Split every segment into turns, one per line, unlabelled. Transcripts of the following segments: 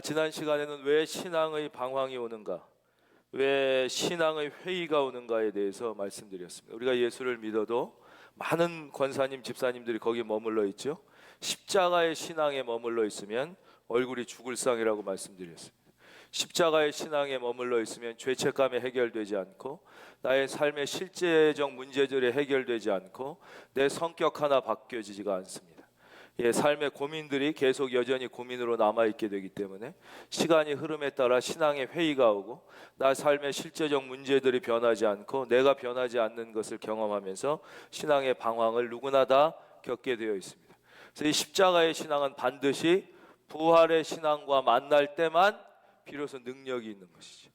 지난 시간에는 왜 신앙의 방황이 오는가, 왜 신앙의 회의가 오는가에 대해서 말씀드렸습니다. 우리가 예수를 믿어도 많은 권사님, 집사님들이 거기 머물러 있죠. 십자가의 신앙에 머물러 있으면 얼굴이 죽을 상이라고 말씀드렸습니다. 십자가의 신앙에 머물러 있으면 죄책감이 해결되지 않고 나의 삶의 실제적 문제들이 해결되지 않고 내 성격 하나 바뀌어지지가 않습니다. 삶의 고민들이 계속 여전히 고민으로 남아있게 되기 때문에 시간이 흐름에 따라 신앙의 회의가 오고 나 삶의 실제적 문제들이 변하지 않고 내가 변하지 않는 것을 경험하면서 신앙의 방황을 누구나 다 겪게 되어 있습니다. 그래서 이 십자가의 신앙은 반드시 부활의 신앙과 만날 때만 비로소 능력이 있는 것이죠.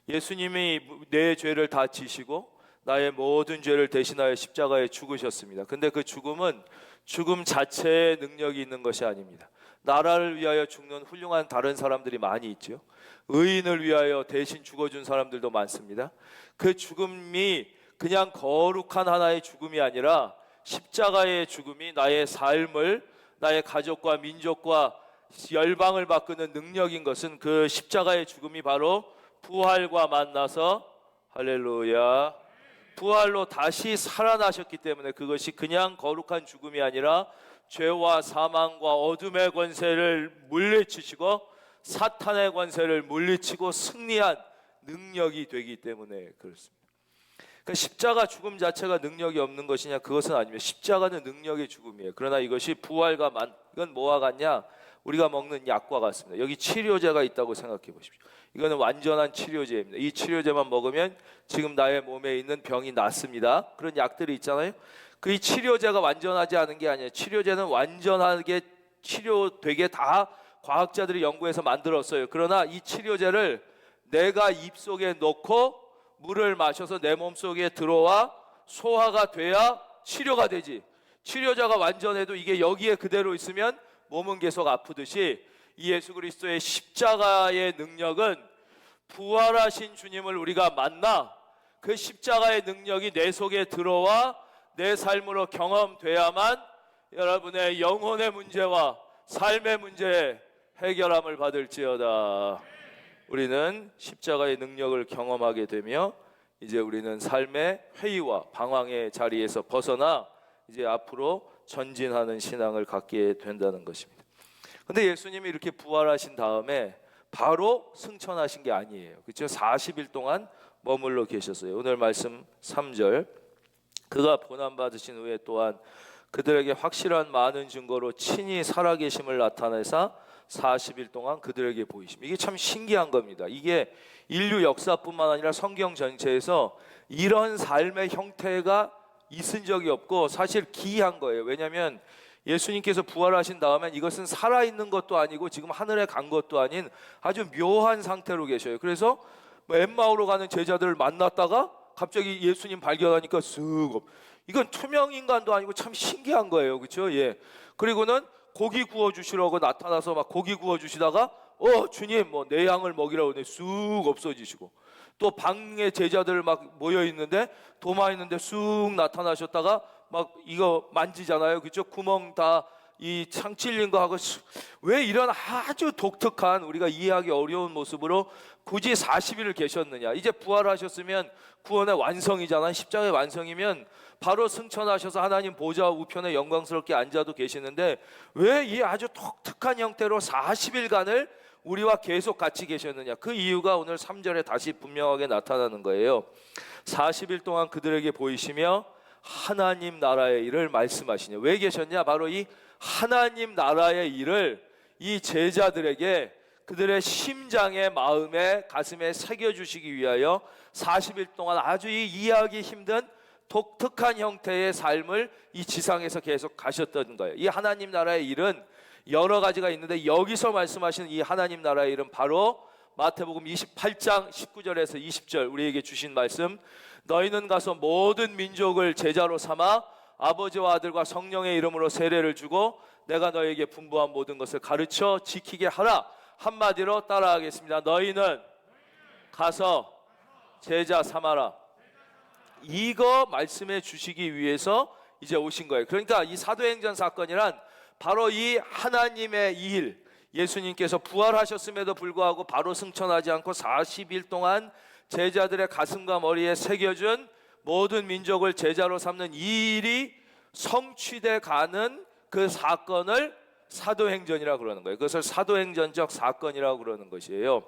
예수님이 내 죄를 다 지시고 나의 모든 죄를 대신하여 십자가에 죽으셨습니다. 근데 그 죽음은 죽음 자체에 능력이 있는 것이 아닙니다. 나라를 위하여 죽는 훌륭한 다른 사람들이 많이 있죠. 의인을 위하여 대신 죽어준 사람들도 많습니다. 그 죽음이 그냥 거룩한 하나의 죽음이 아니라 십자가의 죽음이 나의 삶을, 나의 가족과 민족과 열방을 바꾸는 능력인 것은 그 십자가의 죽음이 바로 부활과 만나서, 할렐루야, 부활로 다시 살아나셨기 때문에 그것이 그냥 거룩한 죽음이 아니라 죄와 사망과 어둠의 권세를 물리치시고 사탄의 권세를 물리치고 승리한 능력이 되기 때문에 그렇습니다. 그러니까 십자가 죽음 자체가 능력이 없는 것이냐, 그것은 아닙니다. 십자가는 능력의 죽음이에요. 그러나 이것이 부활과 이건 뭐와 같냐? 우리가 먹는 약과 같습니다. 여기 치료제가 있다고 생각해 보십시오. 이거는 완전한 치료제입니다. 이 치료제만 먹으면 지금 나의 몸에 있는 병이 낫습니다. 그런 약들이 있잖아요. 그 이 치료제가 완전하지 않은 게 아니에요. 치료제는 완전하게 치료되게 다 과학자들이 연구해서 만들었어요. 그러나 이 치료제를 내가 입속에 넣고 물을 마셔서 내 몸속에 들어와 소화가 돼야 치료가 되지. 치료제가 완전해도 이게 여기에 그대로 있으면 몸은 계속 아프듯이 이 예수 그리스도의 십자가의 능력은 부활하신 주님을 우리가 만나 그 십자가의 능력이 내 속에 들어와 내 삶으로 경험돼야만 여러분의 영혼의 문제와 삶의 문제에 해결함을 받을지어다. 우리는 십자가의 능력을 경험하게 되며 이제 우리는 삶의 회의와 방황의 자리에서 벗어나 이제 앞으로 전진하는 신앙을 갖게 된다는 것입니다. 근데 예수님이 이렇게 부활하신 다음에 바로 승천하신 게 아니에요. 그렇죠? 40일 동안 머물러 계셨어요. 오늘 말씀 3절, 그가 고난받으신 후에 또한 그들에게 확실한 많은 증거로 친히 살아계심을 나타내사 40일 동안 그들에게 보이심. 이게 참 신기한 겁니다. 이게 인류 역사뿐만 아니라 성경 전체에서 이런 삶의 형태가 있은 적이 없고 사실 기이한 거예요. 왜냐하면 예수님께서 부활하신 다음엔 이것은 살아있는 것도 아니고 지금 하늘에 간 것도 아닌 아주 묘한 상태로 계셔요. 그래서 엠마오로 가는 제자들을 만났다가 갑자기 예수님 발견하니까 쓱, 이건 투명 인간도 아니고 참 신기한 거예요. 그렇죠? 예. 그리고는 고기 구워 주시라고 나타나서 막 고기 구워 주시다가 주님 뭐 내 양을 먹이라고 하더니 쑥 없어지시고, 또 방에 제자들 막 모여 있는데 도마 있는데 쑥 나타나셨다가 막 이거 만지잖아요. 그렇죠? 구멍 다 이 창 찔린 거 하고, 왜 이런 아주 독특한 우리가 이해하기 어려운 모습으로 굳이 40일을 계셨느냐? 이제 부활하셨으면 구원의 완성이잖아요. 십자가의 완성이면 바로 승천하셔서 하나님 보좌 우편에 영광스럽게 앉아도 계시는데 왜 이 아주 독특한 형태로 40일간을 우리와 계속 같이 계셨느냐? 그 이유가 오늘 3절에 다시 분명하게 나타나는 거예요. 40일 동안 그들에게 보이시며 하나님 나라의 일을 말씀하시냐? 왜 계셨냐? 바로 이 하나님 나라의 일을 이 제자들에게 그들의 심장에, 마음에, 가슴에 새겨주시기 위하여 40일 동안 아주 이해하기 힘든 독특한 형태의 삶을 이 지상에서 계속 가셨던 거예요. 이 하나님 나라의 일은 여러 가지가 있는데 여기서 말씀하시는 이 하나님 나라의 일은 바로 마태복음 28장 19절에서 20절 우리에게 주신 말씀, 너희는 가서 모든 민족을 제자로 삼아 아버지와 아들과 성령의 이름으로 세례를 주고 내가 너희에게 분부한 모든 것을 가르쳐 지키게 하라. 한마디로 따라하겠습니다. 너희는 가서 제자 삼아라. 이거 말씀해 주시기 위해서 이제 오신 거예요. 그러니까 이 사도행전 사건이란 바로 이 하나님의 일, 예수님께서 부활하셨음에도 불구하고 바로 승천하지 않고 40일 동안 제자들의 가슴과 머리에 새겨준 모든 민족을 제자로 삼는 이 일이 성취돼 가는 그 사건을 사도행전이라고 그러는 거예요. 그것을 사도행전적 사건이라고 그러는 것이에요.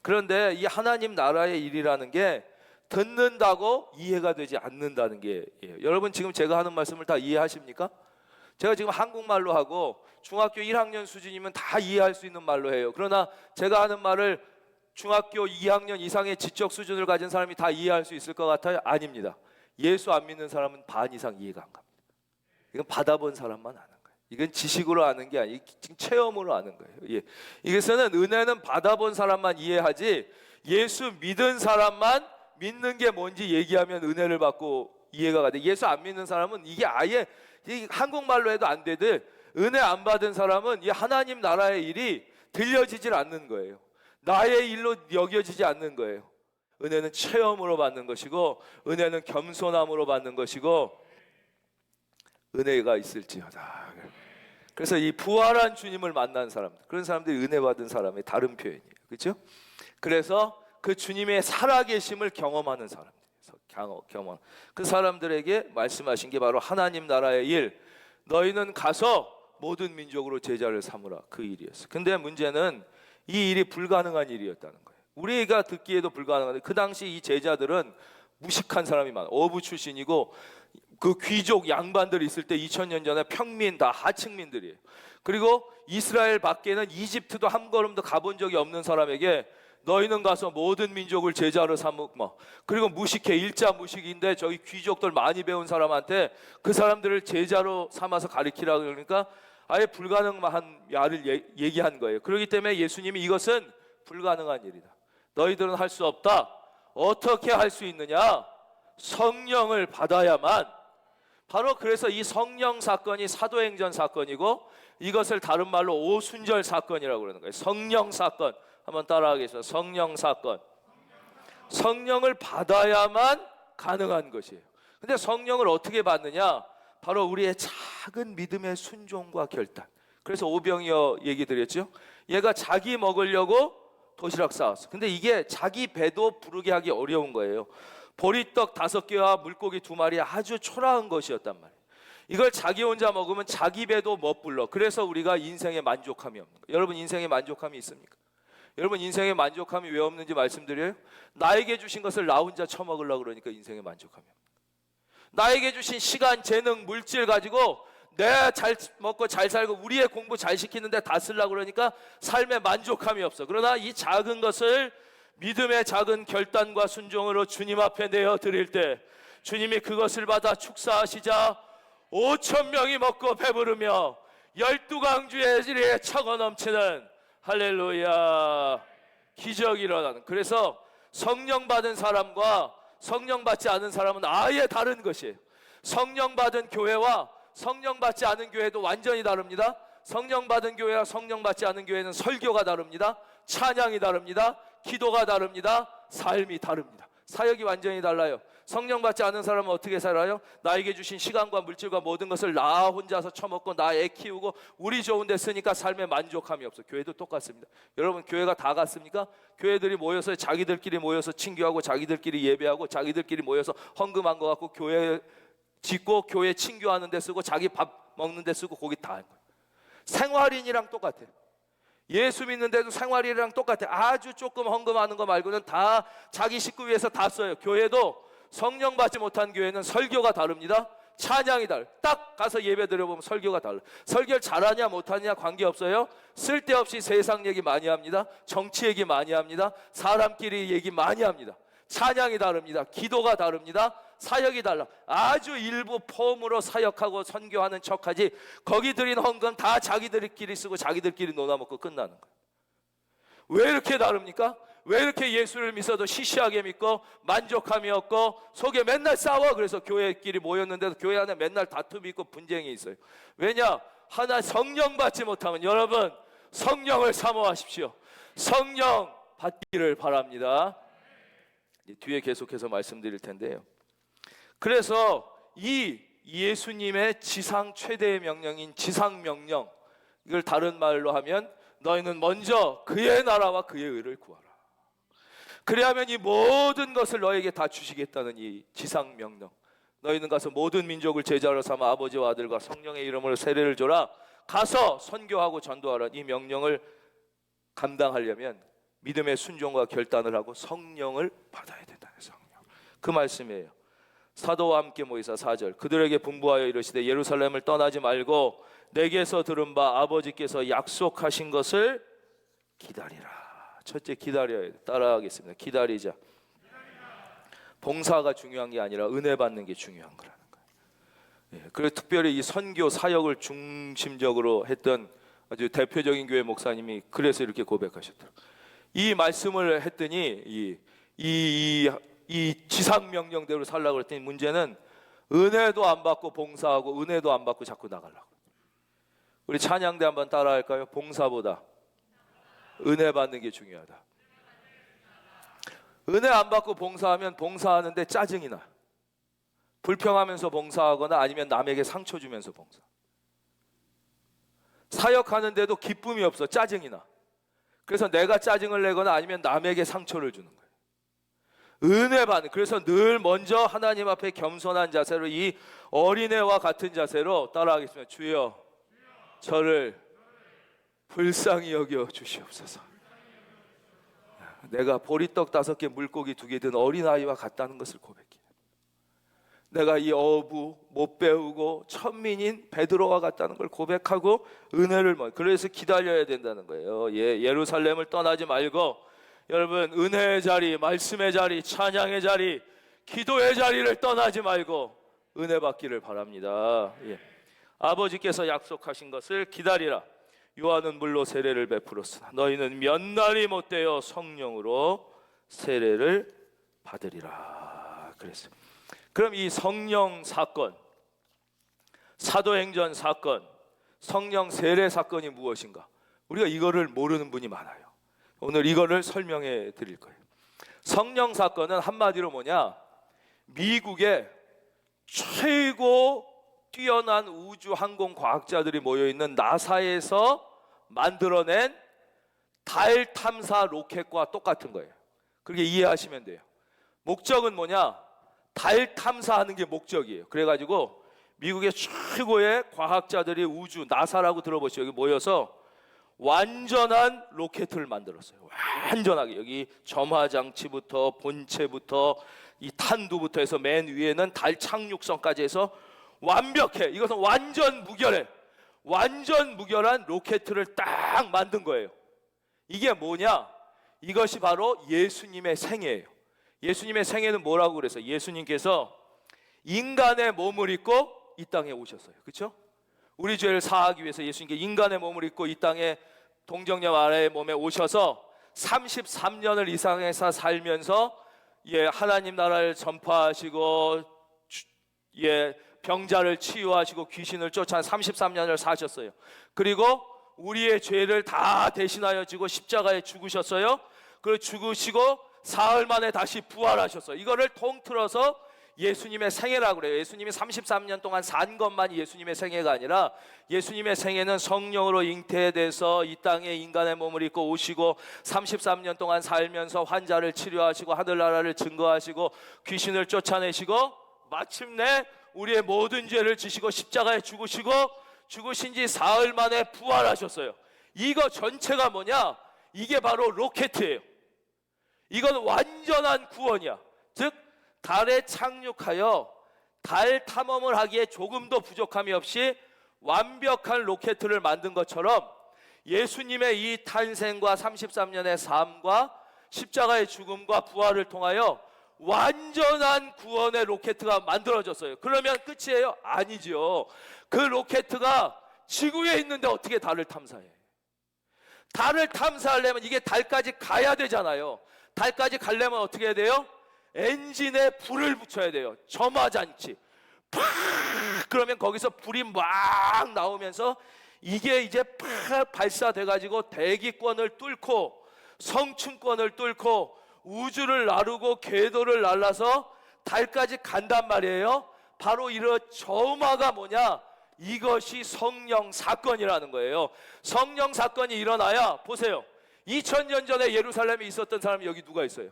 그런데 이 하나님 나라의 일이라는 게 듣는다고 이해가 되지 않는다는 게 여러분 지금 제가 하는 말씀을 다 이해하십니까? 제가 지금 한국말로 하고 중학교 1학년 수준이면 다 이해할 수 있는 말로 해요. 그러나 제가 하는 말을 중학교 2학년 이상의 지적 수준을 가진 사람이 다 이해할 수 있을 것 같아요? 아닙니다. 예수 안 믿는 사람은 반 이상 이해가 안 갑니다. 이건 받아본 사람만 아는 거예요. 이건 지식으로 아는 게 아니고 지금 체험으로 아는 거예요. 이것은 은혜는 받아본 사람만 이해하지 예수 믿은 사람만 믿는 게 뭔지 얘기하면 은혜를 받고 이해가 가돼. 예수 안 믿는 사람은 이게 아예 한국말로 해도 안 되듯 은혜 안 받은 사람은 이 하나님 나라의 일이 들려지질 않는 거예요. 나의 일로 여겨지지 않는 거예요. 은혜는 체험으로 받는 것이고 은혜는 겸손함으로 받는 것이고 은혜가 있을지어다. 그래서 이 부활한 주님을 만난 사람들, 그런 사람들이 은혜 받은 사람의 다른 표현이에요. 그렇죠? 그래서 그 주님의 살아계심을 경험하는 사람들, 경험. 그 사람들에게 말씀하신 게 바로 하나님 나라의 일, 너희는 가서 모든 민족으로 제자를 삼으라, 그 일이었어요. 근데 문제는 이 일이 불가능한 일이었다는 거예요. 우리가 듣기에도 불가능한데 그 당시 이 제자들은 무식한 사람이 많아. 어부 출신이고 그 귀족 양반들이 있을 때 2000년 전에 평민 다 하층민들이에요. 그리고 이스라엘 밖에는 이집트도 한 걸음도 가본 적이 없는 사람에게 너희는 가서 모든 민족을 제자로 삼으라. 그리고 무식해, 일자 무식인데 저기 귀족들 많이 배운 사람한테 그 사람들을 제자로 삼아서 가르치라 그러니까 아예 불가능한 말을 얘기한 거예요. 그렇기 때문에 예수님이 이것은 불가능한 일이다. 너희들은 할 수 없다. 어떻게 할 수 있느냐? 성령을 받아야만. 바로 그래서 이 성령 사건이 사도행전 사건이고 이것을 다른 말로 오순절 사건이라고 그러는 거예요. 성령 사건. 한번 따라하겠습니다. 성령 사건. 성령을 받아야만 가능한 것이에요. 근데 성령을 어떻게 받느냐? 바로 우리의 작은 믿음의 순종과 결단. 그래서 오병이어 얘기 드렸죠. 얘가 자기 먹으려고 도시락 싸왔어. 근데 이게 자기 배도 부르게 하기 어려운 거예요. 보리떡 5개와 물고기 2마리 아주 초라한 것이었단 말이에요. 이걸 자기 혼자 먹으면 자기 배도 못 불러. 그래서 우리가 인생에 만족함이 없는 거예요. 여러분 인생에 만족함이 있습니까? 여러분 인생에 만족함이 왜 없는지 말씀드려요? 나에게 주신 것을 나 혼자 처먹으려고 그러니까 인생에 만족함이 없는 거예요. 나에게 주신 시간, 재능, 물질 가지고 내가 잘 먹고 잘 살고 우리의 공부 잘 시키는데 다 쓰려고 그러니까 삶에 만족함이 없어. 그러나 이 작은 것을 믿음의 작은 결단과 순종으로 주님 앞에 내어 드릴 때 주님이 그것을 받아 축사하시자 5,000명이 먹고 배부르며 12강주의 질에 차고 넘치는 할렐루야 기적이 일어나는. 그래서 성령 받은 사람과 성령 받지 않은 사람은 아예 다른 것이에요. 성령 받은 교회와 성령 받지 않은 교회도 완전히 다릅니다. 성령 받은 교회와 성령 받지 않은 교회는 설교가 다릅니다. 찬양이 다릅니다. 기도가 다릅니다. 삶이 다릅니다. 사역이 완전히 달라요. 성령 받지 않은 사람은 어떻게 살아요? 나에게 주신 시간과 물질과 모든 것을 나 혼자서 처먹고 나 애 키우고 우리 좋은 데 쓰니까 삶에 만족함이 없어. 교회도 똑같습니다. 여러분 교회가 다 같습니까? 교회들이 모여서 자기들끼리 모여서 친교하고 자기들끼리 예배하고 자기들끼리 모여서 헌금한 거 갖고 교회 짓고 교회 친교하는 데 쓰고 자기 밥 먹는 데 쓰고 거기 다 하는 거예요. 생활인이랑 똑같아요. 예수 믿는데도 생활인이랑 똑같아. 아주 조금 헌금하는 거 말고는 다 자기 식구 위해서 다 써요. 교회도 성령 받지 못한 교회는 설교가 다릅니다. 찬양이 달라. 딱 가서 예배 드려보면 설교가 달라. 설교를 잘하냐 못하냐 관계없어요. 쓸데없이 세상 얘기 많이 합니다. 정치 얘기 많이 합니다. 사람끼리 얘기 많이 합니다. 찬양이 다릅니다. 기도가 다릅니다. 사역이 달라. 아주 일부 폼으로 사역하고 선교하는 척하지 거기 드린 헌금 다 자기들끼리 쓰고 자기들끼리 놀아먹고 끝나는 거예요. 왜 이렇게 다릅니까? 왜 이렇게 예수를 믿어도 시시하게 믿고 만족함이 없고 속에 맨날 싸워? 그래서 교회끼리 모였는데도 교회 안에 맨날 다툼이 있고 분쟁이 있어요. 왜냐? 하나 성령 받지 못하면 여러분 성령을 사모하십시오. 성령 받기를 바랍니다. 뒤에 계속해서 말씀드릴 텐데요. 그래서 이 예수님의 지상 최대의 명령인 지상명령, 이걸 다른 말로 하면 너희는 먼저 그의 나라와 그의 의를 구하라. 그리하면 이 모든 것을 너에게 다 주시겠다는 이 지상 명령. 너희는 가서 모든 민족을 제자로 삼아 아버지와 아들과 성령의 이름으로 세례를 줘라. 가서 선교하고 전도하라. 이 명령을 감당하려면 믿음의 순종과 결단을 하고 성령을 받아야 된다는 성령. 그 말씀이에요. 사도와 함께 모이사 4절 그들에게 분부하여 이르시되 예루살렘을 떠나지 말고 내게서 들은 바 아버지께서 약속하신 것을 기다리라. 첫째, 기다려야 돼. 따라하겠습니다. 기다리자. 봉사가 중요한 게 아니라 은혜 받는 게 중요한 거라는 거예요. 그래서 특별히 이 선교 사역을 중심적으로 했던 아주 대표적인 교회 목사님이 그래서 이렇게 고백하셨더라고요. 이 말씀을 했더니 이 지상 명령대로 살라고 그랬더니 문제는 은혜도 안 받고 봉사하고 은혜도 안 받고 자꾸 나가려고. 우리 찬양대 한번 따라할까요? 봉사보다 은혜 받는 게 중요하다. 은혜 안 받고 봉사하면 봉사하는데 짜증이 나. 불평하면서 봉사하거나 아니면 남에게 상처 주면서 봉사. 사역하는데도 기쁨이 없어. 짜증이 나. 그래서 내가 짜증을 내거나 아니면 남에게 상처를 주는 거예요. 은혜 받는, 그래서 늘 먼저 하나님 앞에 겸손한 자세로, 이 어린애와 같은 자세로 따라하겠습니다. 주여 저를 불쌍히 여겨 주시옵소서. 내가 보리떡 5개 물고기 2개 든 어린아이와 같다는 것을 고백해. 내가 이 어부 못 배우고 천민인 베드로와 같다는 걸 고백하고 은혜를 그래서 기다려야 된다는 거예요. 예루살렘을 떠나지 말고 여러분 은혜의 자리, 말씀의 자리, 찬양의 자리, 기도의 자리를 떠나지 말고 은혜 받기를 바랍니다. 아버지께서 약속하신 것을 기다리라. 요한은 물로 세례를 베풀었으나 너희는 몇 날이 못되어 성령으로 세례를 받으리라 그랬어요. 그럼 이 성령 사건, 사도행전 사건, 성령 세례 사건이 무엇인가? 우리가 이거를 모르는 분이 많아요. 오늘 이거를 설명해 드릴 거예요. 성령 사건은 한마디로 뭐냐? 미국의 최고 뛰어난 우주 항공 과학자들이 모여있는 나사에서 만들어낸 달 탐사 로켓과 똑같은 거예요. 그렇게 이해하시면 돼요. 목적은 뭐냐? 달 탐사하는 게 목적이에요. 그래가지고 미국의 최고의 과학자들이 우주 나사라고 들어보시죠. 여기 모여서 완전한 로켓을 만들었어요. 완전하게 여기 점화 장치부터 본체부터 이 탄두부터 해서 맨 위에는 달 착륙선까지 해서 완벽해. 이것은 완전 무결해. 완전 무결한 로켓을 딱 만든 거예요. 이게 뭐냐? 이것이 바로 예수님의 생애예요. 예수님의 생애는 뭐라고 그래서 예수님께서 인간의 몸을 입고 이 땅에 오셨어요. 그렇죠? 우리 죄를 사하기 위해서 예수님께 인간의 몸을 입고 이 땅에 동정녀 마리아의 몸에 오셔서 33년을 이 땅에서 살면서 하나님 나라를 전파하시고 병자를 치유하시고 귀신을 쫓아 33년을 사셨어요. 그리고 우리의 죄를 다 대신하여 지고 십자가에 죽으셨어요. 그리고 죽으시고 사흘 만에 다시 부활하셨어요. 이거를 통틀어서 예수님의 생애라고 그래요. 예수님이 33년 동안 산 것만이 예수님의 생애가 아니라 예수님의 생애는 성령으로 잉태돼서 이 땅에 인간의 몸을 입고 오시고 33년 동안 살면서 환자를 치료하시고 하늘나라를 증거하시고 귀신을 쫓아내시고 마침내 우리의 모든 죄를 지시고 십자가에 죽으시고 죽으신 지 사흘 만에 부활하셨어요. 이거 전체가 뭐냐? 이게 바로 로켓이에요. 이건 완전한 구원이야. 즉 달에 착륙하여 달 탐험을 하기에 조금도 부족함이 없이 완벽한 로켓을 만든 것처럼 예수님의 이 탄생과 33년의 삶과 십자가의 죽음과 부활을 통하여 완전한 구원의 로켓가 만들어졌어요. 그러면 끝이에요? 아니죠. 그 로켓가 지구에 있는데 어떻게 달을 탐사해? 달을 탐사하려면 이게 달까지 가야 되잖아요. 달까지 가려면 어떻게 해야 돼요? 엔진에 불을 붙여야 돼요. 점화장치 팍! 그러면 거기서 불이 막 나오면서 이게 이제 팍 발사돼 가지고 대기권을 뚫고 성층권을 뚫고 우주를 나르고 궤도를 날라서 달까지 간단 말이에요. 바로 이런 점화가 뭐냐? 이것이 성령 사건이라는 거예요. 성령 사건이 일어나야, 보세요, 2000년 전에 예루살렘에 있었던 사람이 여기 누가 있어요?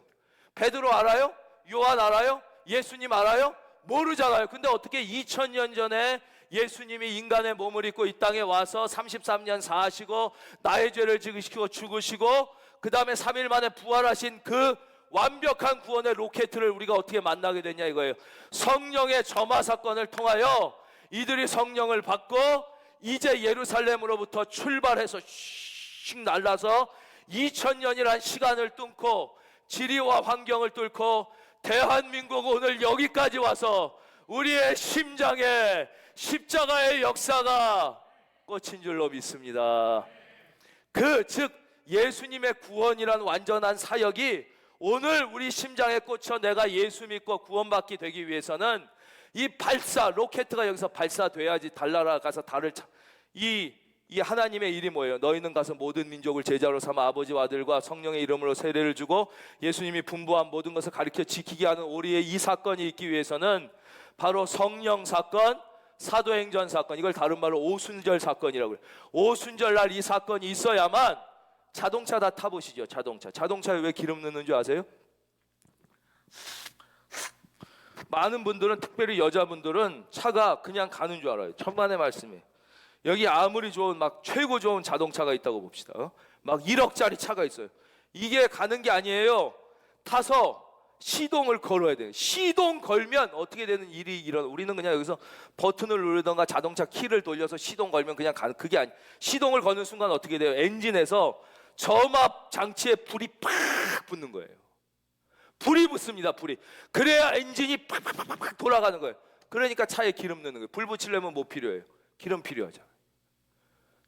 베드로 알아요? 요한 알아요? 예수님 알아요? 모르잖아요. 근데 어떻게 2000년 전에 예수님이 인간의 몸을 입고 이 땅에 와서 33년 사시고 나의 죄를 지으시고 죽으시고 그 다음에 3일 만에 부활하신 그 완벽한 구원의 로켓을 우리가 어떻게 만나게 됐냐 이거예요. 성령의 점화 사건을 통하여 이들이 성령을 받고 이제 예루살렘으로부터 출발해서 슉 날라서 2000년이란 시간을 뚫고 지리와 환경을 뚫고 대한민국 오늘 여기까지 와서 우리의 심장에 십자가의 역사가 꽂힌 줄로 믿습니다. 즉 예수님의 구원이란 완전한 사역이 오늘 우리 심장에 꽂혀 내가 예수 믿고 구원받게 되기 위해서는 이 발사, 로켓가 여기서 발사돼야지 달나라 가서 달을 이 하나님의 일이 뭐예요? 너희는 가서 모든 민족을 제자로 삼아 아버지와 아들과 성령의 이름으로 세례를 주고 예수님이 분부한 모든 것을 가르쳐 지키게 하는 우리의 이 사건이 있기 위해서는 바로 성령 사건, 사도행전 사건, 이걸 다른 말로 오순절 사건이라고 해요. 오순절 날 이 사건이 있어야만, 자동차 다 타보시죠. 자동차에 왜 기름 넣는 줄 아세요? 많은 분들은, 특별히 여자분들은 차가 그냥 가는 줄 알아요. 천만의 말씀이에요. 여기 아무리 좋은 막 최고 좋은 자동차가 있다고 봅시다. 막 1억짜리 차가 있어요. 이게 가는 게 아니에요. 타서 시동을 걸어야 돼요. 시동 걸면 어떻게 되는 일이 일어나. 우리는 그냥 여기서 버튼을 누르던가 자동차 키를 돌려서 시동 걸면 그냥 가는, 그게 아니. 시동을 거는 순간 어떻게 돼요? 엔진에서 점압 장치에 불이 팍 붙는 거예요. 불이 붙습니다. 불이. 그래야 엔진이 팍팍팍 돌아가는 거예요. 그러니까 차에 기름 넣는 거예요. 불 붙이려면 뭐 필요해요? 기름 필요하잖아요.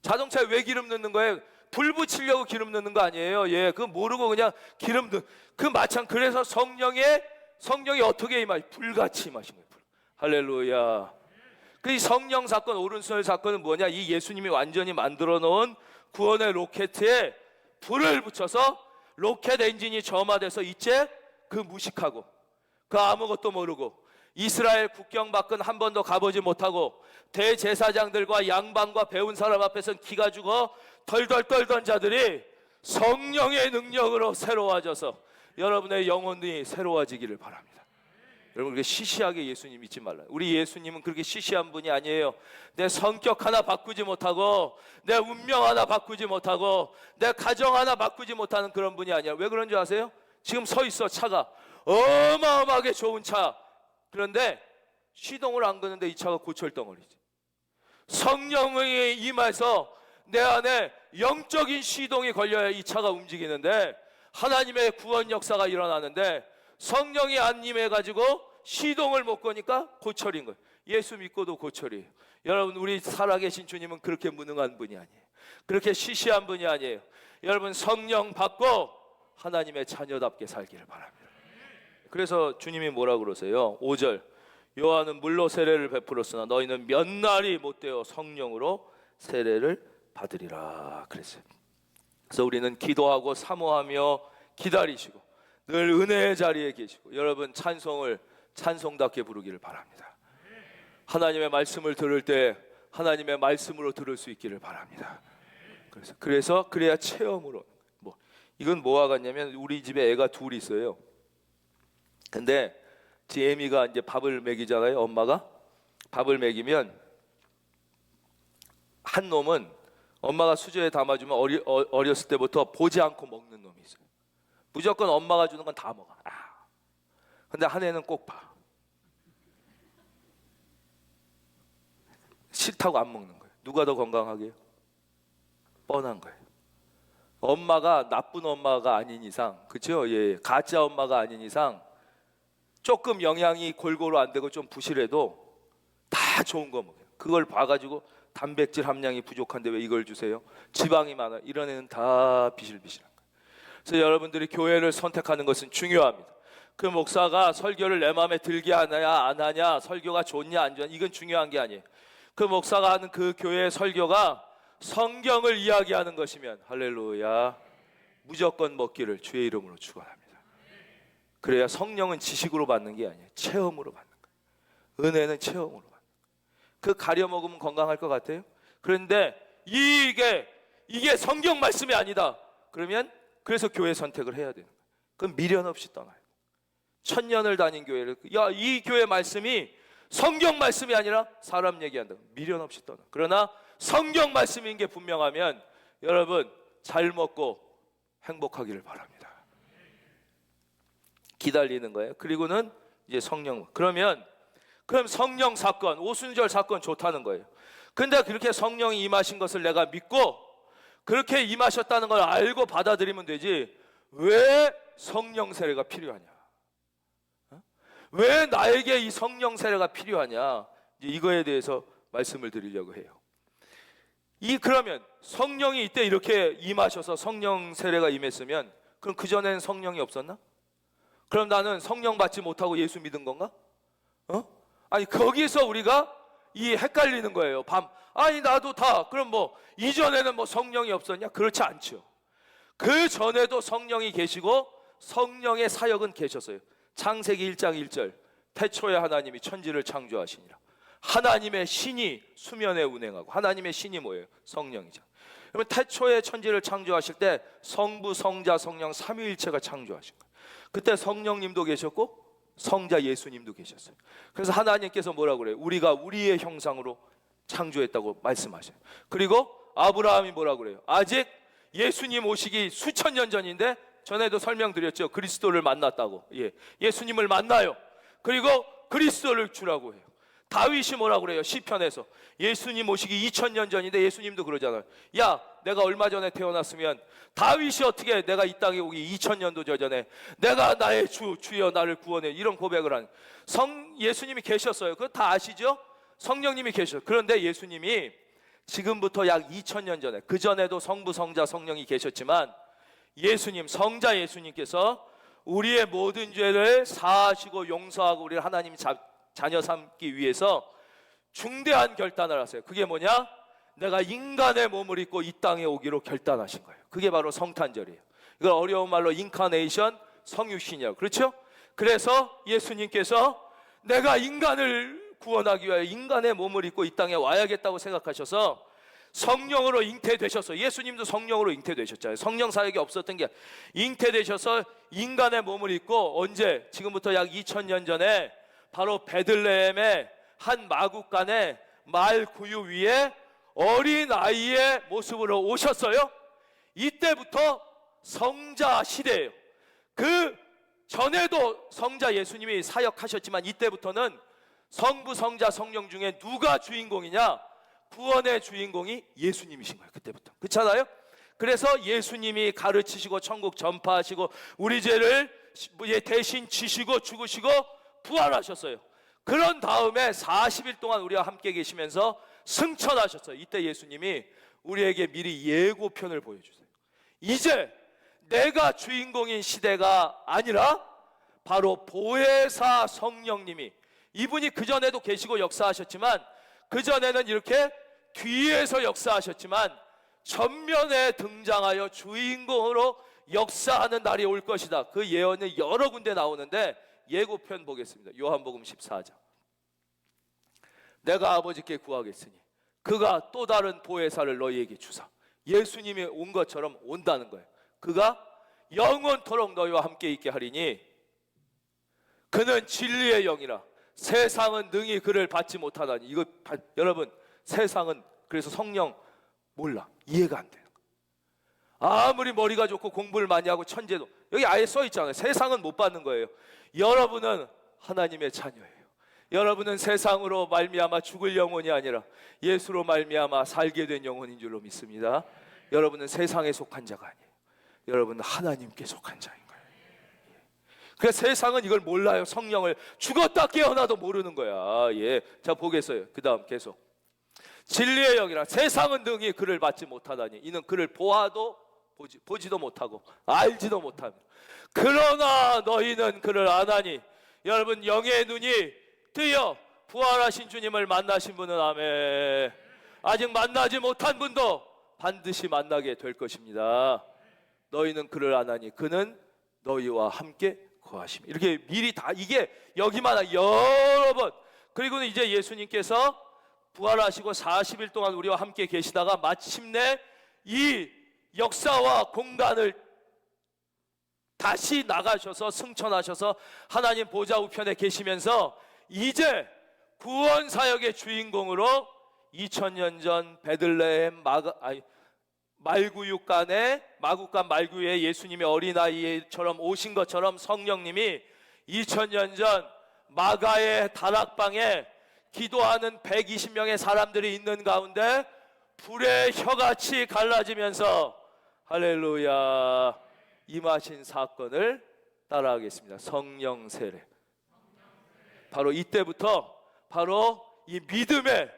자동차에 왜 기름 넣는 거예요? 불 붙이려고 기름 넣는 거 아니에요. 예, 그거 모르고 그냥 기름 넣. 그 마찬. 그래서 성령이 어떻게 임하시? 불같이 임하신 거예요. 불. 할렐루야. 그 성령 사건, 오른손 사건은 뭐냐? 이 예수님이 완전히 만들어 놓은 구원의 로켓에 불을 붙여서 로켓 엔진이 점화돼서 이제 그 무식하고 그 아무것도 모르고 이스라엘 국경 밖은 한 번도 가보지 못하고 대제사장들과 양반과 배운 사람 앞에서는 기가 죽어 덜덜 떨던 자들이 성령의 능력으로 새로워져서 여러분의 영혼이 새로워지기를 바랍니다. 여러분, 그렇게 시시하게 예수님 믿지 말라요. 우리 예수님은 그렇게 시시한 분이 아니에요. 내 성격 하나 바꾸지 못하고 내 운명 하나 바꾸지 못하고 내 가정 하나 바꾸지 못하는 그런 분이 아니야. 왜 그런 줄 아세요? 지금 서 있어. 차가 어마어마하게 좋은 차. 그런데 시동을 안 거는데 이 차가 고철덩어리지. 성령이 임해서 내 안에 영적인 시동이 걸려야 이 차가 움직이는데, 하나님의 구원 역사가 일어나는데 성령이 안 임해가지고 시동을 못 거니까 고철인 거예요. 예수 믿고도 고철이에요. 여러분, 우리 살아계신 주님은 그렇게 무능한 분이 아니에요. 그렇게 시시한 분이 아니에요. 여러분, 성령 받고 하나님의 자녀답게 살기를 바랍니다. 그래서 주님이 뭐라 그러세요? 5절, 요한은 물로 세례를 베풀었으나 너희는 몇 날이 못되어 성령으로 세례를 받으리라 그랬어요. 그래서 우리는 기도하고 사모하며 기다리시고 늘 은혜의 자리에 계시고, 여러분 찬송을 찬송답게 부르기를 바랍니다. 하나님의 말씀을 들을 때 하나님의 말씀으로 들을 수 있기를 바랍니다. 그래서 그래야 체험으로. 이건 뭐와 같냐면, 우리 집에 애가 둘 있어요. 근데 제 애미가 이제 밥을 먹이잖아요. 엄마가 밥을 먹이면 한 놈은 엄마가 수저에 담아주면 어렸을 때부터 보지 않고 먹는 놈이 있어요. 무조건 엄마가 주는 건 다 먹어. 근데 한 애는 꼭 봐. 싫다고 안 먹는 거예요. 누가 더 건강하게요? 뻔한 거예요. 엄마가 나쁜 엄마가 아닌 이상, 그렇죠? 예, 가짜 엄마가 아닌 이상 조금 영양이 골고루 안 되고 좀 부실해도 다 좋은 거 먹어요. 그걸 봐가지고 단백질 함량이 부족한데 왜 이걸 주세요? 지방이 많아. 이런 애는 다 비실비실한 거예요. 그래서 여러분들이 교회를 선택하는 것은 중요합니다. 그 목사가 설교를 내 마음에 들게 하냐 안 하냐, 설교가 좋냐 안 좋냐, 이건 중요한 게 아니에요. 그 목사가 하는 그 교회의 설교가 성경을 이야기하는 것이면, 할렐루야, 무조건 먹기를 주의 이름으로 축원합니다. 그래야 성령은 지식으로 받는 게 아니에요. 체험으로 받는 거예요. 은혜는 체험으로 받는 거예요. 그 가려 먹으면 건강할 것 같아요? 그런데 이게 성경 말씀이 아니다. 그러면 그래서 교회 선택을 해야 되는 거예요. 그럼 미련 없이 떠나요. 천년을 다닌 교회를, 야, 이 교회 말씀이 성경 말씀이 아니라 사람 얘기한다. 미련 없이 떠나. 그러나 성경 말씀인 게 분명하면 여러분 잘 먹고 행복하기를 바랍니다. 기다리는 거예요. 그리고는 이제 성령. 그럼 성령 사건, 오순절 사건 좋다는 거예요. 근데 그렇게 성령이 임하신 것을 내가 믿고 그렇게 임하셨다는 걸 알고 받아들이면 되지, 왜 성령 세례가 필요하냐? 왜 나에게 이 성령 세례가 필요하냐? 이거에 대해서 말씀을 드리려고 해요. 그러면 성령이 이때 이렇게 임하셔서 성령 세례가 임했으면 그럼 그전에는 성령이 없었나? 그럼 나는 성령 받지 못하고 예수 믿은 건가? 아니, 거기서 우리가 헷갈리는 거예요. 아니 나도 다 그럼 이전에는 성령이 없었냐? 그렇지 않죠. 그 전에도 성령이 계시고 성령의 사역은 계셨어요. 창세기 1장 1절, 태초에 하나님이 천지를 창조하시니라. 하나님의 신이 수면에 운행하고, 하나님의 신이 뭐예요? 성령이죠. 그러면 태초에 천지를 창조하실 때 성부, 성자, 성령 삼위일체가 창조하신 거예요. 그때 성령님도 계셨고 성자 예수님도 계셨어요. 그래서 하나님께서 뭐라고 그래요? 우리가 우리의 형상으로 창조했다고 말씀하셔요. 그리고 아브라함이 뭐라고 그래요? 아직 예수님 오시기 수천 년 전인데, 전에도 설명드렸죠. 그리스도를 만났다고. 예수님을 만나요. 그리고 그리스도를 주라고 해요. 다윗이 뭐라고 그래요? 시편에서 예수님 오시기 2000년 전인데 예수님도 그러잖아요. 야, 내가 얼마 전에 태어났으면 다윗이 어떻게 내가 이 땅에 오기 2000년도 전에 내가 나의 주여 나를 구원해, 이런 고백을 하는 예수님이 계셨어요. 그거 다 아시죠? 성령님이 계셨어요. 그런데 예수님이 지금부터 약 2000년 전에, 그 전에도 성부, 성자, 성령이 계셨지만 성자 예수님께서 우리의 모든 죄를 사하시고 용서하고 우리를 하나님 자녀 삼기 위해서 중대한 결단을 하세요. 그게 뭐냐? 내가 인간의 몸을 입고 이 땅에 오기로 결단하신 거예요. 그게 바로 성탄절이에요. 이걸 어려운 말로 인카네이션, 성육신이라고, 그렇죠? 그래서 예수님께서 내가 인간을 구원하기 위하여 인간의 몸을 입고 이 땅에 와야겠다고 생각하셔서 성령으로 잉태되셔서, 예수님도 성령으로 잉태되셨잖아요. 성령 사역이 없었던 게 잉태되셔서 인간의 몸을 입고, 언제? 지금부터 약 2000년 전에 바로 베들레헴의 한 마국간의 말 구유 위에 어린 아이의 모습으로 오셨어요. 이때부터 성자 시대예요. 그 전에도 성자 예수님이 사역하셨지만 이때부터는 성부, 성자, 성령 중에 누가 주인공이냐? 구원의 주인공이 예수님이신 거예요. 그때부터. 그렇잖아요? 그래서 예수님이 가르치시고 천국 전파하시고 우리 죄를 대신 지시고 죽으시고 부활하셨어요. 그런 다음에 40일 동안 우리와 함께 계시면서 승천하셨어요. 이때 예수님이 우리에게 미리 예고편을 보여주세요. 이제 내가 주인공인 시대가 아니라 바로 보혜사 성령님이, 이분이 그전에도 계시고 역사하셨지만 그전에는 이렇게 뒤에서 역사하셨지만 전면에 등장하여 주인공으로 역사하는 날이 올 것이다. 그 예언이 여러 군데 나오는데 예고편 보겠습니다. 요한복음 14장. 내가 아버지께 구하겠으니 그가 또 다른 보혜사를 너희에게 주사. 예수님이 온 것처럼 온다는 거예요. 그가 영원토록 너희와 함께 있게 하리니 그는 진리의 영이라 세상은 능히 그를 받지 못하다니. 이거 여러분, 세상은, 그래서 성령 몰라, 이해가 안 돼요. 아무리 머리가 좋고 공부를 많이 하고 천재도, 여기 아예 써 있잖아요. 세상은 못 받는 거예요. 여러분은 하나님의 자녀예요. 여러분은 세상으로 말미암아 죽을 영혼이 아니라 예수로 말미암아 살게 된 영혼인 줄로 믿습니다. 여러분은 세상에 속한 자가 아니에요. 여러분은 하나님께 속한 자인 거예요. 그래서 세상은 이걸 몰라요. 성령을 죽었다 깨어나도 모르는 거야. 자, 보겠어요. 그 다음 계속. 진리의 영이라 세상은 능히 그를 받지 못하다니 이는 그를 보아도 보지도 못하고 알지도 못합니다. 그러나 너희는 그를 아나니. 여러분, 영의 눈이 뜨여 부활하신 주님을 만나신 분은 아멘. 아직 만나지 못한 분도 반드시 만나게 될 것입니다. 너희는 그를 아나니 그는 너희와 함께 거하심. 이렇게 미리 다, 이게 여기만 여러 번. 그리고는 이제 예수님께서 부활하시고 40일 동안 우리와 함께 계시다가 마침내 이 역사와 공간을 다시 나가셔서 승천하셔서 하나님 보좌 우편에 계시면서 이제 구원 사역의 주인공으로 2000년 전 베들레헴 말구육간에 마구간 말구에 예수님이 어린아이처럼 오신 것처럼 성령님이 2000년 전 마가의 다락방에 기도하는 120명의 사람들이 있는 가운데 불의 혀같이 갈라지면서 할렐루야 임하신 사건을 따라하겠습니다. 성령 세례. 바로 이때부터 바로 이 믿음의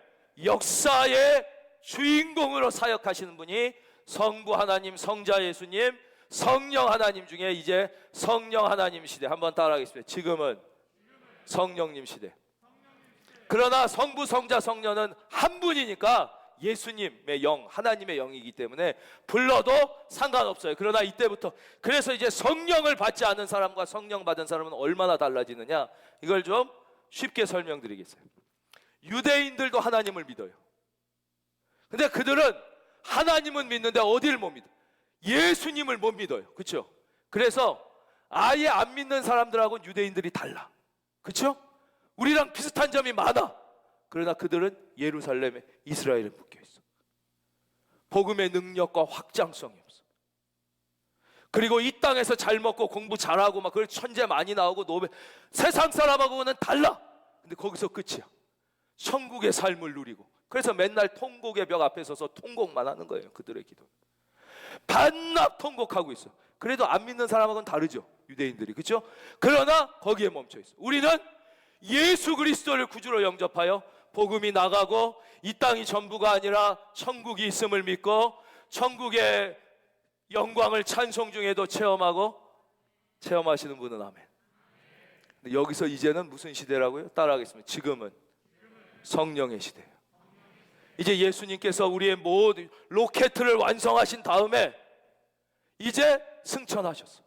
역사의 주인공으로 사역하시는 분이 성부 하나님, 성자 예수님, 성령 하나님 중에 이제 성령 하나님 시대. 한번 따라하겠습니다. 지금은 성령님 시대. 그러나 성부, 성자, 성령은 한 분이니까 예수님의 영, 하나님의 영이기 때문에 불러도 상관없어요. 그러나 이때부터 그래서 이제 성령을 받지 않은 사람과 성령 받은 사람은 얼마나 달라지느냐, 이걸 좀 쉽게 설명드리겠어요. 유대인들도 하나님을 믿어요. 근데 그들은 하나님은 믿는데 어디를 못 믿어요? 예수님을 못 믿어요. 그렇죠? 그래서 아예 안 믿는 사람들하고는 유대인들이 달라. 그렇죠? 우리랑 비슷한 점이 많아. 그러나 그들은 예루살렘에, 이스라엘에 묶여 있어. 복음의 능력과 확장성이 없어. 그리고 이 땅에서 잘 먹고 공부 잘하고 막 그런 천재 많이 나오고 노벨, 세상 사람하고는 달라. 근데 거기서 끝이야. 천국의 삶을 누리고. 그래서 맨날 통곡의 벽 앞에 서서 통곡만 하는 거예요. 그들의 기도. 반납 통곡하고 있어. 그래도 안 믿는 사람하고는 다르죠. 유대인들이. 그렇죠? 그러나 거기에 멈춰 있어. 우리는 예수 그리스도를 구주로 영접하여 복음이 나가고 이 땅이 전부가 아니라 천국이 있음을 믿고 천국의 영광을 찬송 중에도 체험하시는 분은 아멘. 근데 여기서 이제는 무슨 시대라고요? 따라하겠습니다. 지금은 성령의 시대예요. 이제 예수님께서 우리의 모든 로켓을 완성하신 다음에 이제 승천하셨어.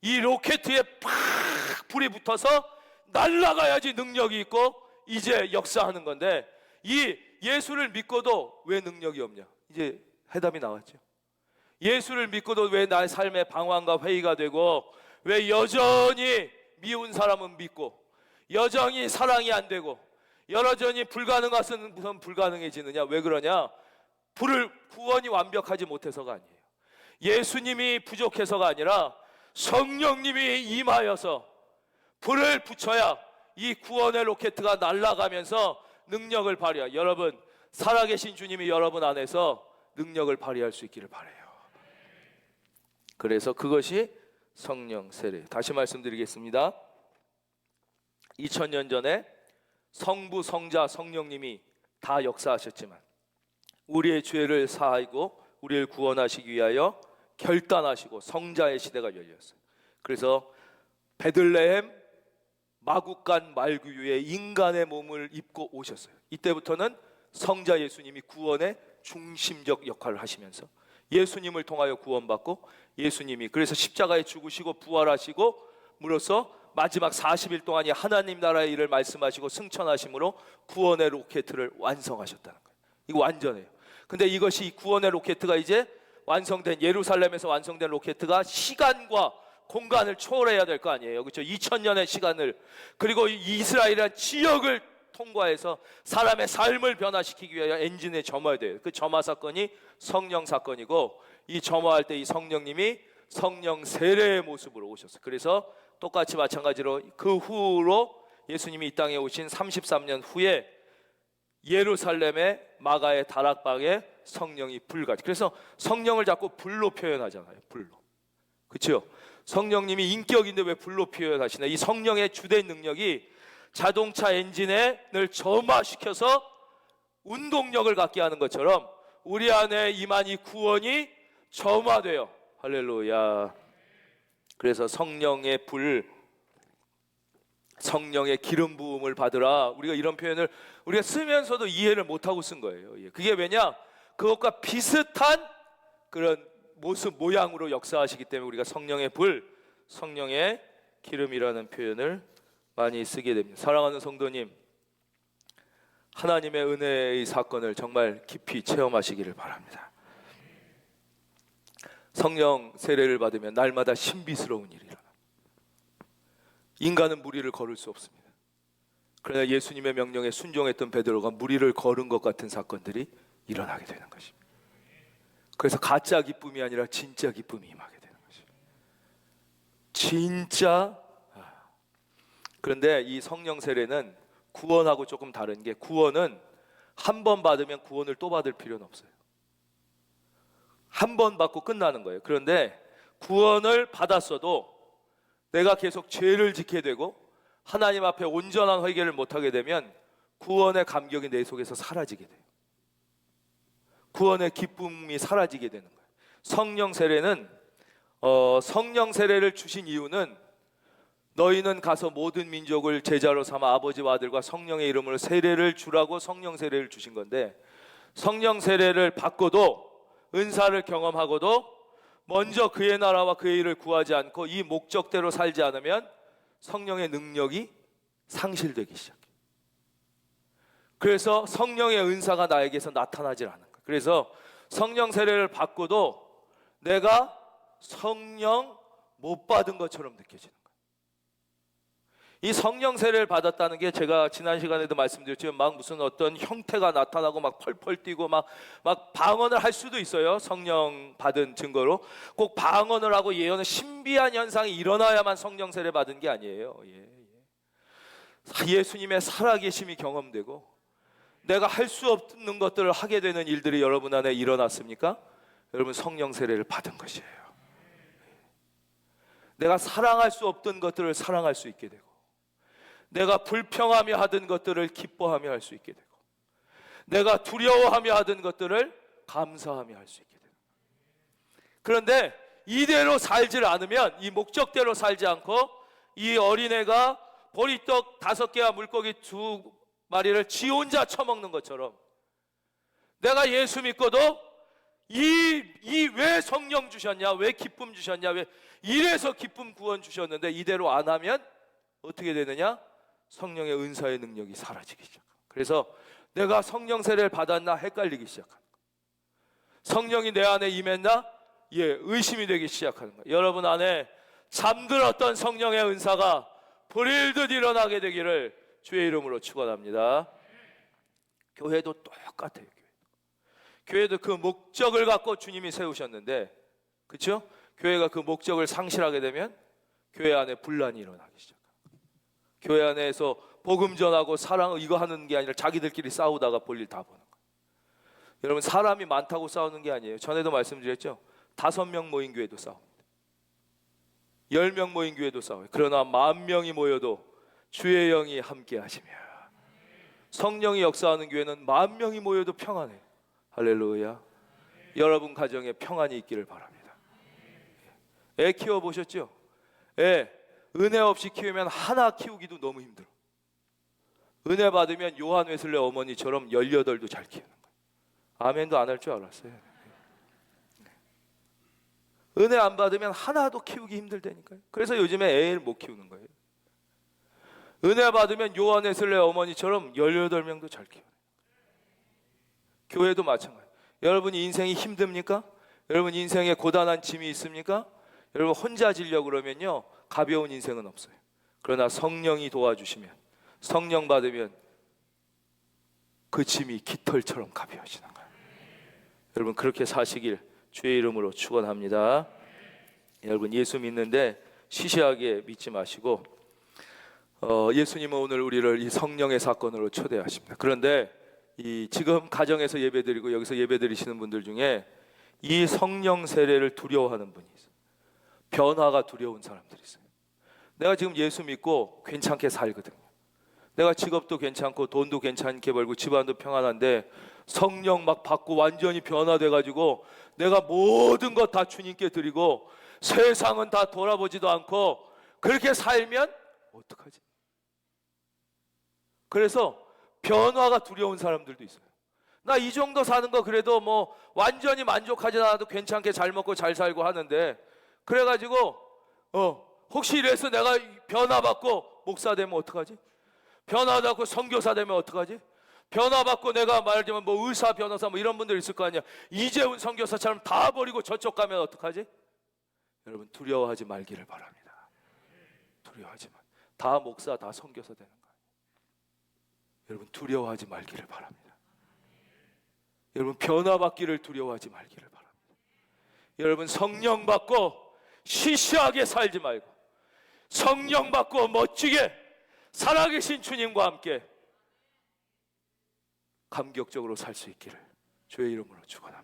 이 로켓에 팍 불이 붙어서 날아가야지 능력이 있고 이제 역사하는 건데, 이 예수를 믿고도 왜 능력이 없냐? 이제 해답이 나왔죠. 예수를 믿고도 왜 나의 삶의 방황과 회의가 되고, 왜 여전히 미운 사람은 믿고 여전히 사랑이 안 되고 여전히 불가능한 것은 무슨 불가능해지느냐? 왜 그러냐? 구원이 완벽하지 못해서가 아니에요. 예수님이 부족해서가 아니라 성령님이 임하여서 불을 붙여야 이 구원의 로켓가 날아가면서 능력을 발휘해요. 여러분, 살아계신 주님이 여러분 안에서 능력을 발휘할 수 있기를 바라요. 그래서 그것이 성령 세례. 다시 말씀드리겠습니다. 2000년 전에 성부, 성자, 성령님이 다 역사하셨지만 우리의 죄를 사하고 우리를 구원하시기 위하여 결단하시고 성자의 시대가 열렸어요. 그래서 베들레헴 마구간 말구유에 인간의 몸을 입고 오셨어요. 이때부터는 성자 예수님이 구원의 중심적 역할을 하시면서 예수님을 통하여 구원받고, 예수님이 그래서 십자가에 죽으시고 부활하시고 물어서 마지막 40일 동안이 하나님 나라의 일을 말씀하시고 승천하심으로 구원의 로켓을 완성하셨다는 거예요. 이거 완전해요. 근데 이것이 구원의 로켓가 이제 완성된, 예루살렘에서 완성된 로켓가 시간과 공간을 초월해야 될 거 아니에요. 그렇죠? 2000년의 시간을, 그리고 이스라엘이라는 지역을 통과해서 사람의 삶을 변화시키기 위하여 엔진에 점화해야 돼요. 그 점화 사건이 성령 사건이고, 이 점화할 때 이 성령님이 성령 세례의 모습으로 오셨어요. 그래서 똑같이 마찬가지로 그 후로 예수님이 이 땅에 오신 33년 후에 예루살렘의 마가의 다락방에 성령이 불같이, 그래서 성령을 자꾸 불로 표현하잖아요. 불로. 그렇죠? 성령님이 인격인데 왜 불로 표현하시나? 이 성령의 주된 능력이 자동차 엔진을 점화시켜서 운동력을 갖게 하는 것처럼 우리 안에 임한 이 구원이 점화돼요. 할렐루야. 그래서 성령의 불, 성령의 기름 부음을 받으라. 우리가 이런 표현을 우리가 쓰면서도 이해를 못하고 쓴 거예요. 그게 왜냐? 그것과 비슷한 그런 모습 모양으로 역사하시기 때문에 우리가 성령의 불, 성령의 기름이라는 표현을 많이 쓰게 됩니다. 사랑하는 성도님, 하나님의 은혜의 사건을 정말 깊이 체험하시기를 바랍니다. 성령 세례를 받으면 날마다 신비스러운 일이 일어납니다. 인간은 무리를 걸을 수 없습니다. 그러나 예수님의 명령에 순종했던 베드로가 무리를 걸은 것 같은 사건들이 일어나게 되는 것입니다. 그래서 가짜 기쁨이 아니라 진짜 기쁨이 임하게 되는 것입니다. 진짜. 그런데 이 성령 세례는 구원하고 조금 다른 게, 구원은 한 번 받으면 구원을 또 받을 필요는 없어요. 한 번 받고 끝나는 거예요. 그런데 구원을 받았어도 내가 계속 죄를 짓게 되고 하나님 앞에 온전한 회개를 못하게 되면 구원의 감격이 내 속에서 사라지게 돼요. 구원의 기쁨이 사라지게 되는 거예요. 성령 세례는 성령 세례를 주신 이유는 너희는 가서 모든 민족을 제자로 삼아 아버지와 아들과 성령의 이름으로 세례를 주라고 성령 세례를 주신 건데, 성령 세례를 받고도 은사를 경험하고도 먼저 그의 나라와 그의 일을 구하지 않고 이 목적대로 살지 않으면 성령의 능력이 상실되기 시작해요. 그래서 성령의 은사가 나에게서 나타나질 않는 거예요. 그래서 성령 세례를 받고도 내가 성령 못 받은 것처럼 느껴지는 거예요. 이 성령 세례를 받았다는 게, 제가 지난 시간에도 말씀드렸지만 막 무슨 어떤 형태가 나타나고 막 펄펄 뛰고 막 방언을 할 수도 있어요. 성령 받은 증거로 꼭 방언을 하고 예언의 신비한 현상이 일어나야만 성령 세례 받은 게 아니에요. 예수님의 살아계심이 경험되고 내가 할 수 없는 것들을 하게 되는 일들이 여러분 안에 일어났습니까? 여러분, 성령 세례를 받은 것이에요. 내가 사랑할 수 없던 것들을 사랑할 수 있게 되고, 내가 불평하며 하던 것들을 기뻐하며 할 수 있게 되고, 내가 두려워하며 하던 것들을 감사하며 할 수 있게 되고. 그런데 이대로 살질 않으면, 이 목적대로 살지 않고 이 어린애가 보리떡 5개와 물고기 2마리를 지 혼자 처먹는 것처럼, 내가 예수 믿고도 왜 성령 주셨냐, 왜 기쁨 주셨냐, 왜 이래서 기쁨 구원 주셨는데 이대로 안 하면 어떻게 되느냐? 성령의 은사의 능력이 사라지기 시작합니다. 그래서 내가 성령 세례를 받았나 헷갈리기 시작합니다. 성령이 내 안에 임했나? 의심이 되기 시작하는 거예요. 여러분 안에 잠들었던 성령의 은사가 불일듯 일어나게 되기를 주의 이름으로 축원합니다. 교회도 똑같아요. 교회도 그 목적을 갖고 주님이 세우셨는데, 그렇죠? 교회가 그 목적을 상실하게 되면 교회 안에 분란이 일어나기 시작합니다. 교회 안에서 복음 전하고 사랑 이거 하는 게 아니라 자기들끼리 싸우다가 볼일 다 보는 거예요. 여러분, 사람이 많다고 싸우는 게 아니에요. 전에도 말씀드렸죠. 5명 모인 교회도 싸웁니다. 10명 모인 교회도 싸워요. 그러나 10,000명이 모여도 주의 영이 함께 하시며, 성령이 역사하는 교회는 10,000명이 모여도 평안해요. 할렐루야. 여러분 가정에 평안이 있기를 바랍니다. 애 키워보셨죠? 은혜 없이 키우면 하나 키우기도 너무 힘들어. 은혜 받으면 요한 웨슬레 어머니처럼 18도 잘 키우는 거예요. 아멘도 안 할 줄 알았어요. 은혜 안 받으면 하나도 키우기 힘들다니까요. 그래서 요즘에 애를 못 키우는 거예요. 은혜 받으면 요한 웨슬레 어머니처럼 18명도 잘 키워요. 교회도 마찬가지. 여러분이 인생이 힘듭니까? 여러분 인생에 고단한 짐이 있습니까? 여러분 혼자 지려고 그러면요, 가벼운 인생은 없어요. 그러나 성령이 도와주시면, 성령 받으면 그 짐이 깃털처럼 가벼워지는 거예요. 여러분 그렇게 사시길 주의 이름으로 축원합니다. 여러분, 예수 믿는데 시시하게 믿지 마시고 예수님은 오늘 우리를 이 성령의 사건으로 초대하십니다. 그런데 지금 가정에서 예배드리고 여기서 예배드리시는 분들 중에 이 성령 세례를 두려워하는 분이 있어요. 변화가 두려운 사람들이 있어요. 내가 지금 예수 믿고 괜찮게 살거든요. 내가 직업도 괜찮고 돈도 괜찮게 벌고 집안도 평안한데 성령 막 받고 완전히 변화돼가지고 내가 모든 것 다 주님께 드리고 세상은 다 돌아보지도 않고 그렇게 살면 어떡하지? 그래서 변화가 두려운 사람들도 있어요. 나 이 정도 사는 거 그래도 뭐 완전히 만족하지 않아도 괜찮게 잘 먹고 잘 살고 하는데, 그래가지고 혹시 이래서 내가 변화받고 목사 되면 어떡하지? 변화받고 선교사 되면 어떡하지? 변화받고 내가 말하자면 뭐 의사, 변호사 뭐 이런 분들 있을 거 아니야. 이재훈 선교사처럼 다 버리고 저쪽 가면 어떡하지? 여러분 두려워하지 말기를 바랍니다. 두려워하지 마. 다 목사, 다 선교사 되는 거예요. 여러분 두려워하지 말기를 바랍니다. 여러분 변화받기를 두려워하지 말기를 바랍니다. 여러분 성령 받고 시시하게 살지 말고 성령 받고 멋지게 살아계신 주님과 함께 감격적으로 살 수 있기를 주의 이름으로 축원합니다.